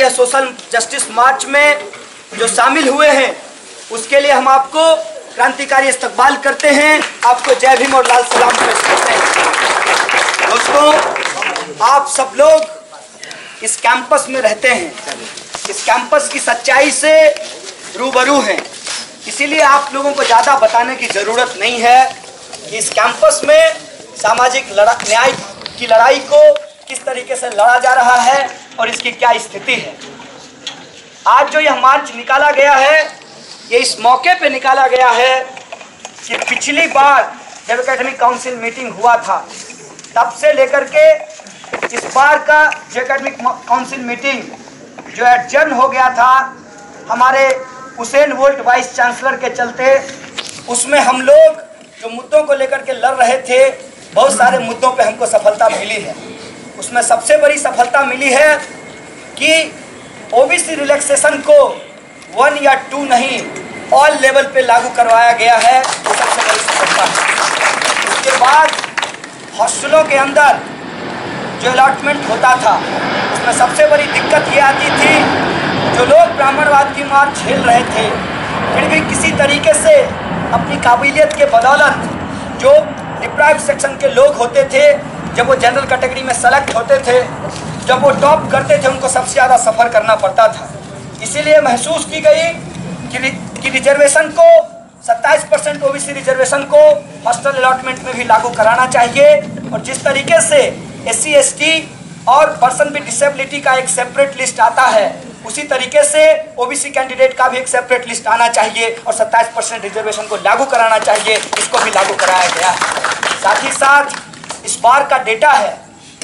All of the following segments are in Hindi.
यह सोशल जस्टिस मार्च में जो शामिल हुए हैं उसके लिए हम आपको क्रांतिकारी इस्तकबाल करते हैं, आपको जय भीम और लाल सलाम पेश करते हैं। दोस्तों, आप सब लोग इस कैंपस में रहते हैं, इस कैंपस की सच्चाई से रूबरू हैं, इसीलिए आप लोगों को ज़्यादा बताने की ज़रूरत नहीं है कि इस कैंपस में सामाजिक न्याय की लड़ाई को किस तरीके से लड़ा जा रहा है और इसकी क्या स्थिति है। आज जो यह मार्च निकाला गया है, ये इस मौके पे निकाला गया है कि पिछली बार जब एकेडमिक काउंसिल मीटिंग हुआ था तब से लेकर के इस बार का जो एकेडमिक काउंसिल मीटिंग जो एडजर्न हो गया था हमारे उसेन बोल्ट वाइस चांसलर के चलते, उसमें हम लोग जो मुद्दों को लेकर के लड़ रहे थे, बहुत सारे मुद्दों पे हमको सफलता मिली है। उसमें सबसे बड़ी सफलता मिली है कि ओबीसी रिलैक्सेशन को 1 या 2 नहीं, ऑल लेवल पे लागू करवाया गया है, सबसे बड़ी सफलता है। उसके बाद हॉस्टलों के अंदर जो अलॉटमेंट होता था उसमें सबसे बड़ी दिक्कत ये आती थी, जो लोग ब्राह्मणवाद की मार झेल रहे थे फिर भी किसी तरीके से अपनी काबिलियत के बदौलत जो डिप्राइव सेक्शन के लोग होते थे, जब वो जनरल कैटेगरी में सेलेक्ट होते थे, जब वो टॉप करते थे, उनको सबसे ज़्यादा सफ़र करना पड़ता था। इसीलिए महसूस की गई कि रिजर्वेशन को 27% ओबीसी रिजर्वेशन को हॉस्टल अलॉटमेंट में भी लागू कराना चाहिए, और जिस तरीके से SC ST और पर्सन विद डिसेबिलिटी का एक सेपरेट लिस्ट आता है, उसी तरीके से ओबीसी कैंडिडेट का भी एक सेपरेट लिस्ट आना चाहिए और 27% रिजर्वेशन को लागू कराना चाहिए, इसको भी लागू कराया गया है। साथ ही साथ इस बार का डेटा है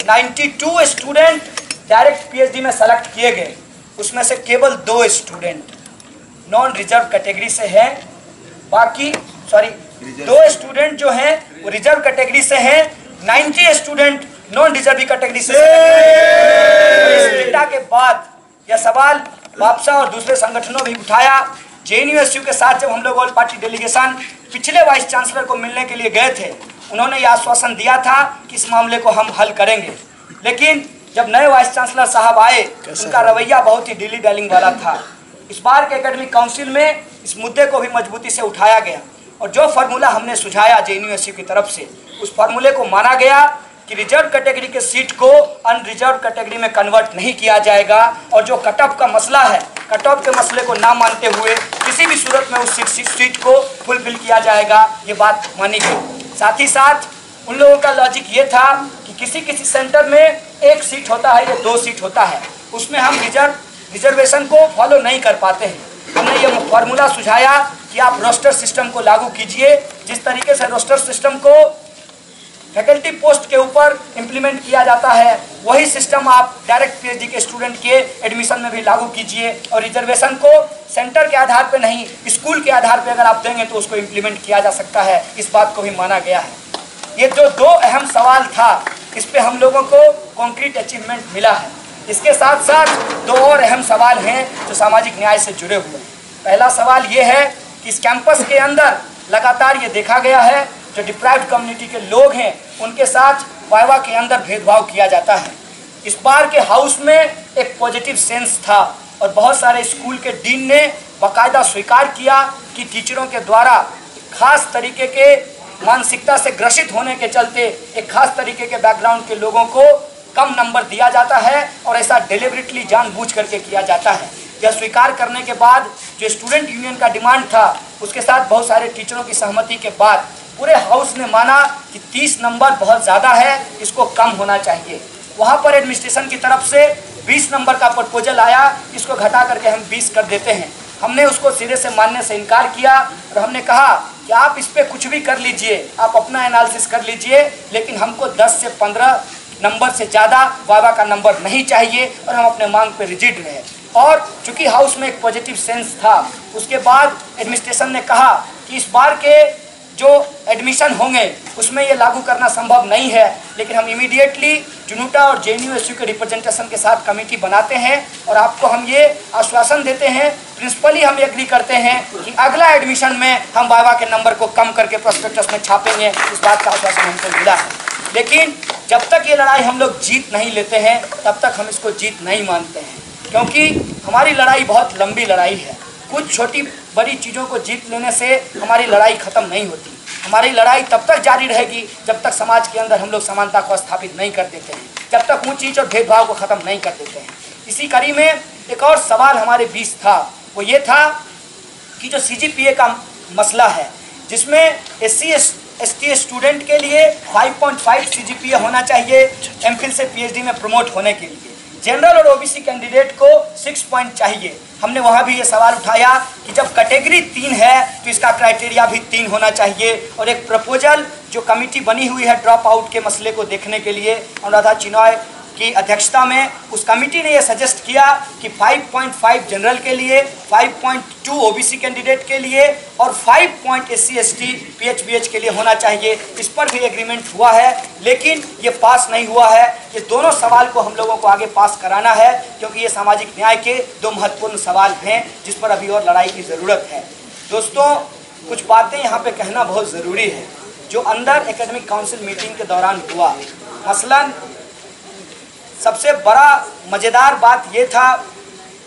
92 स्टूडेंट डायरेक्ट PhD में सेलेक्ट किए गए, उसमें से केवल 2 स्टूडेंट नॉन रिजर्व कैटेगरी से हैं, बाकी 2 स्टूडेंट जो हैं वो रिजर्व कैटेगरी से हैं, 90 स्टूडेंट नॉन रिजर्व कैटेगरी से। इस डेटा के बाद यह सवाल वापसा और दूसरे संगठनों भी उठाया। JNU के साथ जब हम लोग ऑल पार्टी डेलीगेशन पिछले वाइस चांसलर को मिलने के लिए गए थे, उन्होंने यह आश्वासन दिया था कि इस मामले को हम हल करेंगे, लेकिन जब नए वाइस चांसलर साहब आए उनका रवैया बहुत ही डिली डैलिंग वाला था। इस बार के एकेडमिक काउंसिल में इस मुद्दे को भी मजबूती से उठाया गया और जो फार्मूला हमने सुझाया JNU की तरफ से, उस फार्मूले को माना गया कि रिजर्व कैटेगरी के सीट को अनरिजर्व कैटेगरी में कन्वर्ट नहीं किया जाएगा, और जो कट ऑफ का मसला है, कट ऑफ के मसले को ना मानते हुए किसी भी सूरत में उस सीट को फुलफिल किया जाएगा, ये बात मानी गई। साथ ही साथ उन लोगों का लॉजिक ये था कि किसी सेंटर में 1 सीट होता है या 2 सीट होता है, उसमें हम रिजर्वेशन को फॉलो नहीं कर पाते हैं। हमने ये फार्मूला सुझाया कि आप रोस्टर सिस्टम को लागू कीजिए, जिस तरीके से रोस्टर सिस्टम को फैकल्टी पोस्ट के ऊपर इम्प्लीमेंट किया जाता है, वही सिस्टम आप डायरेक्ट PhD के स्टूडेंट के एडमिशन में भी लागू कीजिए, और रिजर्वेशन को सेंटर के आधार पर नहीं, स्कूल के आधार पर अगर आप देंगे तो उसको इम्प्लीमेंट किया जा सकता है। इस बात को भी माना गया है। ये जो 2 अहम सवाल था, इस पे हम लोगों को कॉन्क्रीट अचीवमेंट मिला है। इसके साथ साथ 2 और अहम सवाल हैं जो सामाजिक न्याय से जुड़े हुए हैं। पहला सवाल ये है कि इस कैंपस के अंदर लगातार ये देखा गया है जो डिप्राइव्ड कम्युनिटी के लोग हैं उनके साथ वाइवा के अंदर भेदभाव किया जाता है। इस बार के हाउस में एक पॉजिटिव सेंस था और बहुत सारे स्कूल के डीन ने बाकायदा स्वीकार किया कि टीचरों के द्वारा खास तरीके के मानसिकता से ग्रसित होने के चलते एक खास तरीके के बैकग्राउंड के लोगों को कम नंबर दिया जाता है, और ऐसा डेलिबरेटली जानबूझ करके किया जाता है। यह स्वीकार करने के बाद जो स्टूडेंट यूनियन का डिमांड था, उसके साथ बहुत सारे टीचरों की सहमति के बाद पूरे हाउस ने माना कि 30 नंबर बहुत ज़्यादा है, इसको कम होना चाहिए। वहाँ पर एडमिनिस्ट्रेशन की तरफ से 20 नंबर का प्रपोजल आया, इसको घटा करके हम 20 कर देते हैं। हमने उसको सिरे से मानने से इनकार किया और हमने कहा कि आप इस पर कुछ भी कर लीजिए, आप अपना एनालिसिस कर लीजिए, लेकिन हमको 10 से 15 नंबर से ज़्यादा वाइवा का नंबर नहीं चाहिए, और हम अपने मांग पर रिजिड रहे। और चूँकि हाउस में एक पॉजिटिव सेंस था, उसके बाद एडमिनिस्ट्रेशन ने कहा कि इस बार के जो एडमिशन होंगे उसमें ये लागू करना संभव नहीं है, लेकिन हम इमीडिएटली जुनूटा और JNU के रिप्रेजेंटेशन के साथ कमेटी बनाते हैं और आपको हम ये आश्वासन देते हैं, प्रिंसिपली हम एग्री करते हैं कि अगला एडमिशन में हम वाइवा के नंबर को कम करके प्रोस्पेक्टस में छापेंगे। इस बात का आश्वासन हमको मिला है। लेकिन जब तक ये लड़ाई हम लोग जीत नहीं लेते हैं तब तक हम इसको जीत नहीं मानते हैं। क्योंकि हमारी लड़ाई बहुत लंबी लड़ाई है। कुछ छोटी बड़ी चीज़ों को जीत लेने से हमारी लड़ाई ख़त्म नहीं होती। हमारी लड़ाई तब तक जारी रहेगी जब तक समाज के अंदर हम लोग समानता को स्थापित नहीं कर देते हैं, जब तक ऊंच नीच और भेदभाव को ख़त्म नहीं कर देते हैं। इसी कड़ी में एक और सवाल हमारे बीच था, वो ये था कि जो CGPA का मसला है, जिसमें SC ST स्टूडेंट के लिए 5.5 CGPA होना चाहिए MPhil से PhD में प्रमोट होने के लिए, जनरल और OBC कैंडिडेट को 6 पॉइंट चाहिए। हमने वहाँ भी ये सवाल उठाया कि जब कैटेगरी 3 है तो इसका क्राइटेरिया भी 3 होना चाहिए। और एक प्रपोजल जो कमेटी बनी हुई है ड्रॉप आउट के मसले को देखने के लिए, अनुराधा चिनॉय की अध्यक्षता में, उस कमेटी ने यह सजेस्ट किया कि 5.5 जनरल के लिए, 5.2 OBC कैंडिडेट के लिए और 5 पॉइंट SC ST PH के लिए होना चाहिए। इस पर भी एग्रीमेंट हुआ है, लेकिन ये पास नहीं हुआ है। ये दोनों सवाल को हम लोगों को आगे पास कराना है, क्योंकि ये सामाजिक न्याय के दो महत्वपूर्ण सवाल हैं जिस पर अभी और लड़ाई की ज़रूरत है। दोस्तों, कुछ बातें यहाँ पे कहना बहुत ज़रूरी है जो अंदर एकेडमिक काउंसिल मीटिंग के दौरान हुआ। मसलन सबसे बड़ा मज़ेदार बात ये था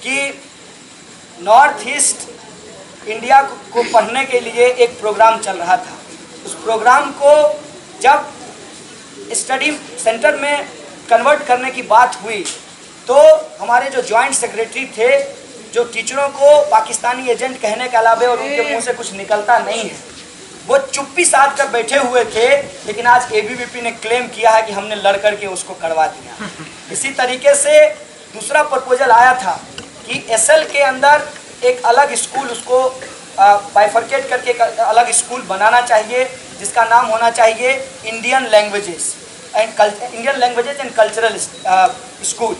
कि नॉर्थ ईस्ट इंडिया को पढ़ने के लिए एक प्रोग्राम चल रहा था। उस प्रोग्राम को जब स्टडी सेंटर में कन्वर्ट करने की बात हुई तो हमारे जो जॉइंट सेक्रेटरी थे, जो टीचरों को पाकिस्तानी एजेंट कहने के अलावा और उनके मुंह से कुछ निकलता नहीं है, वो चुप्पी साध कर बैठे हुए थे। लेकिन आज ABVP ने क्लेम किया है कि हमने लड़ करके उसको करवा दिया। इसी तरीके से दूसरा प्रपोजल आया था कि SL के अंदर एक अलग स्कूल, उसको बाइफरकेट करके एक अलग स्कूल बनाना चाहिए जिसका नाम होना चाहिए Indian languages and cultural school.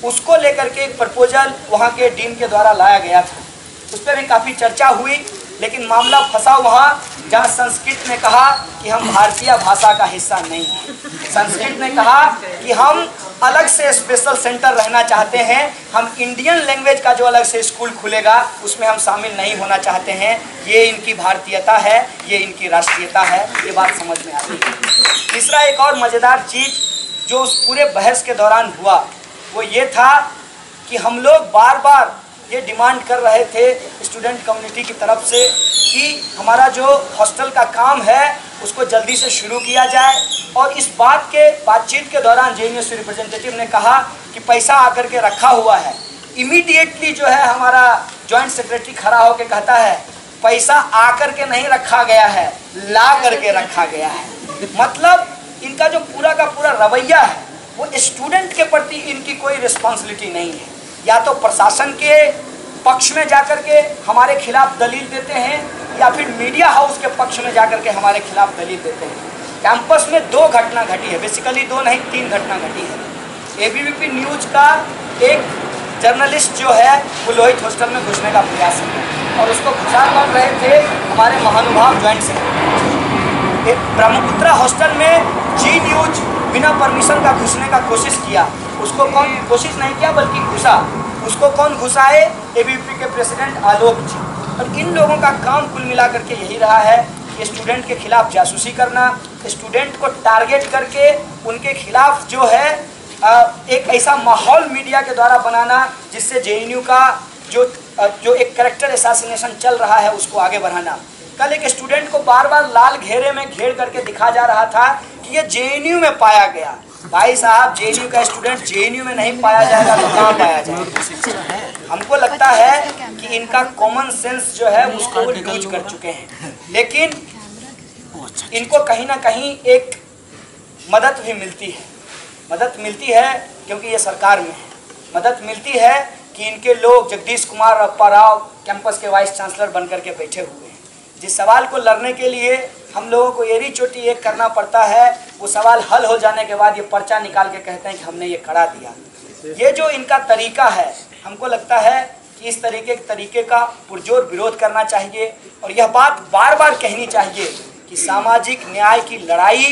उसको लेकर के एक प्रपोजल वहाँ के डीन के द्वारा लाया गया था। उस पर भी काफ़ी चर्चा हुई, लेकिन मामला फंसा वहाँ जहाँ संस्कृत ने कहा कि हम भारतीय भाषा का हिस्सा नहीं हैं। संस्कृत ने कहा कि हम अलग से स्पेशल सेंटर रहना चाहते हैं, हम इंडियन लैंग्वेज का जो अलग से स्कूल खुलेगा उसमें हम शामिल नहीं होना चाहते हैं। ये इनकी भारतीयता है, ये इनकी राष्ट्रीयता है, ये बात समझ में आती है। तीसरा एक और मज़ेदार चीज़ जो उस पूरे बहस के दौरान हुआ वो ये था कि हम लोग बार बार ये डिमांड कर रहे थे स्टूडेंट कम्युनिटी की तरफ से कि हमारा जो हॉस्टल का काम है उसको जल्दी से शुरू किया जाए। और इस बातचीत के दौरान JNUSU रिप्रेजेंटेटिव ने कहा कि पैसा आकर के रखा हुआ है। इमीडिएटली जो है हमारा जॉइंट सेक्रेटरी खड़ा होकर कहता है पैसा आकर के नहीं रखा गया है, ला करके रखा गया है। मतलब इनका जो पूरा का पूरा रवैया है वो स्टूडेंट के प्रति इनकी कोई रिस्पॉन्सिबिलिटी नहीं है। या तो प्रशासन के पक्ष में जाकर के हमारे खिलाफ दलील देते हैं या फिर मीडिया हाउस के पक्ष में जाकर के हमारे खिलाफ दलील देते हैं। कैंपस में 2 घटना घटी है, बेसिकली 2 नहीं 3 घटना घटी है। ABVP न्यूज़ का एक जर्नलिस्ट जो है वो लोहित हॉस्टल में घुसने का प्रयास किया और उसको घुसा कर रहे थे हमारे महानुभाव ज्वाइंट सेक्रेटरी। ब्रह्मपुत्रा हॉस्टल में जी न्यूज़ बिना परमिशन का घुसने का कोशिश किया। उसको कौन कोशिश नहीं किया बल्कि घुसा। उसको कौन घुसाए? ABVP के प्रेसिडेंट आलोक जी। और इन लोगों का काम कुल मिला करके यही रहा है कि स्टूडेंट के खिलाफ जासूसी करना, स्टूडेंट को टारगेट करके उनके खिलाफ जो है एक ऐसा माहौल मीडिया के द्वारा बनाना जिससे JNU का जो एक कैरेक्टर असैसिनेशन चल रहा है उसको आगे बढ़ाना। कल एक स्टूडेंट को बार बार लाल घेरे में घेर करके दिखा जा रहा था कि ये JNU में पाया गया। भाई साहब, JNU का स्टूडेंट JNU में नहीं पाया जाएगा तो कहाँ पाया जाएगा? हमको लगता है कि इनका कॉमन सेंस जो है उसको वो लूज कर चुके हैं। लेकिन इनको कहीं ना कहीं एक मदद भी मिलती है। मदद मिलती है क्योंकि ये सरकार में है। मदद मिलती है कि इनके लोग जगदीश कुमार अप्पा राव कैंपस के वाइस चांसलर बनकर के बैठे हुए हैं। जिस सवाल को लड़ने के लिए हम लोगों को एड़ी चोटी एक करना पड़ता है, वो सवाल हल हो जाने के बाद ये पर्चा निकाल के कहते हैं कि हमने ये करा दिया। ये जो इनका तरीका है, हमको लगता है कि इस तरीके का पुरजोर विरोध करना चाहिए। और यह बात बार बार कहनी चाहिए कि सामाजिक न्याय की लड़ाई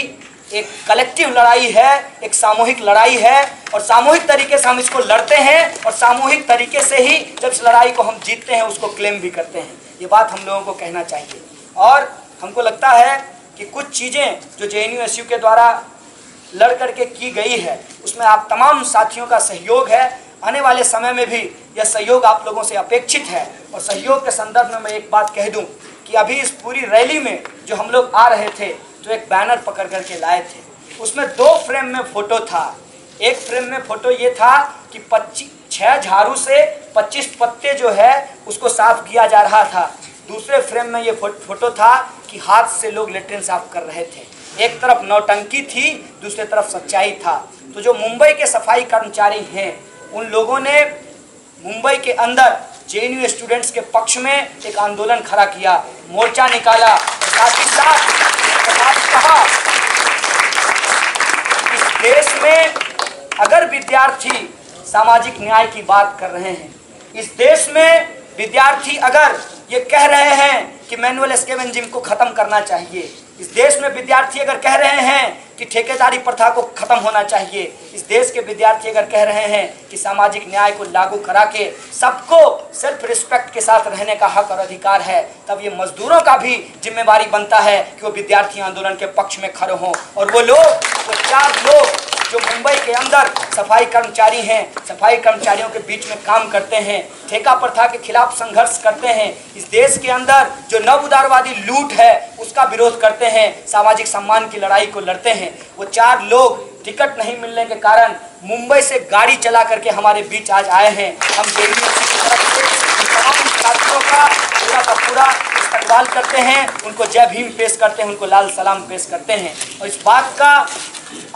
एक कलेक्टिव लड़ाई है, एक सामूहिक लड़ाई है। और सामूहिक तरीके से हम इसको लड़ते हैं और सामूहिक तरीके से ही जब इस लड़ाई को हम जीतते हैं उसको क्लेम भी करते हैं। ये बात हम लोगों को कहना चाहिए। और हमको लगता है कि कुछ चीज़ें जो JNU SU के द्वारा लड़ करके की गई है उसमें आप तमाम साथियों का सहयोग है। आने वाले समय में भी यह सहयोग आप लोगों से अपेक्षित है। और सहयोग के संदर्भ में मैं एक बात कह दूं कि अभी इस पूरी रैली में जो हम लोग आ रहे थे तो एक बैनर पकड़ करके लाए थे, उसमें 2 फ्रेम में फोटो था। एक फ्रेम में फोटो ये था कि 6 झाड़ू से 25 पत्ते जो है उसको साफ किया जा रहा था। दूसरे फ्रेम में ये फोटो था कि हाथ से लोग लेट्रिन साफ कर रहे थे। एक तरफ नौटंकी थी, दूसरी तरफ सच्चाई था। तो जो मुंबई के सफाई कर्मचारी हैं उन लोगों ने मुंबई के अंदर जेएनयू स्टूडेंट्स के पक्ष में एक आंदोलन खड़ा किया, मोर्चा निकाला। साथ ही साथ कहा इस देश में अगर विद्यार्थी सामाजिक न्याय की बात कर रहे हैं, इस देश में विद्यार्थी अगर ये कह रहे हैं कि मैनुअल स्कैवेंजिंग को खत्म करना चाहिए, इस देश में विद्यार्थी अगर कह रहे हैं कि ठेकेदारी प्रथा को खत्म होना चाहिए, इस देश के विद्यार्थी अगर कह रहे हैं कि सामाजिक न्याय को लागू करा के सबको सेल्फ रिस्पेक्ट के साथ रहने का हक और अधिकार है, तब ये मजदूरों का भी जिम्मेवारी बनता है कि वो विद्यार्थी आंदोलन के पक्ष में खड़े हों। और वो 4 लोग जो मुंबई के अंदर सफाई कर्मचारी हैं, सफाई कर्मचारियों के बीच में काम करते हैं, ठेका प्रथा के खिलाफ संघर्ष करते हैं, इस देश के अंदर जो नव उदारवादी लूट है उसका विरोध करते हैं, सामाजिक सम्मान की लड़ाई को लड़ते हैं, वो 4 लोग टिकट नहीं मिलने के कारण मुंबई से गाड़ी चला करके हमारे बीच आज आए हैं। हम जेएनयू की तरफ से तमाम छात्रों का पूरा इस्तकबाल करते हैं, उनको जय भीम पेश करते हैं, उनको लाल सलाम पेश करते हैं। और इस बात का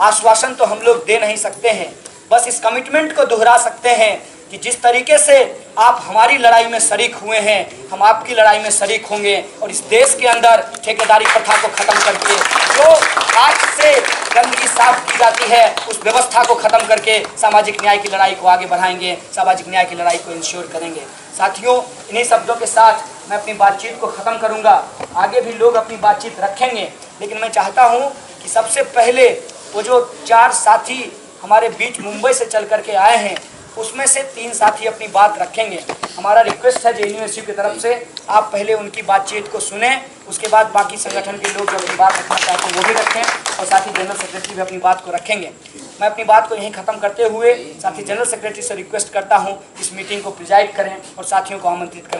आश्वासन तो हम लोग दे नहीं सकते हैं, बस इस कमिटमेंट को दोहरा सकते हैं कि जिस तरीके से आप हमारी लड़ाई में शरीक हुए हैं, हम आपकी लड़ाई में शरीक होंगे और इस देश के अंदर ठेकेदारी प्रथा को खत्म करके जो आज से गंदगी साफ की जाती है उस व्यवस्था को खत्म करके सामाजिक न्याय की लड़ाई को आगे बढ़ाएंगे, सामाजिक न्याय की लड़ाई को इंश्योर करेंगे। साथियों, इन्हीं शब्दों के साथ मैं अपनी बातचीत को ख़त्म करूंगा। आगे भी लोग अपनी बातचीत रखेंगे, लेकिन मैं चाहता हूं कि सबसे पहले वो जो 4 साथी हमारे बीच मुंबई से चल करके आए हैं उसमें से 3 साथी अपनी बात रखेंगे। हमारा रिक्वेस्ट है जेएनयू की तरफ से, आप पहले उनकी बातचीत को सुने, उसके बाद बाकी संगठन के लोग जो अपनी बात रखना चाहते हैं वो भी रखें और साथ ही जनरल सेक्रेटरी भी अपनी बात को रखेंगे। मैं अपनी बात को यहीं ख़त्म करते हुए साथ ही जनरल सेक्रेटरी से रिक्वेस्ट करता हूँ इस मीटिंग को प्रिजाइड करें और साथियों को आमंत्रित करें।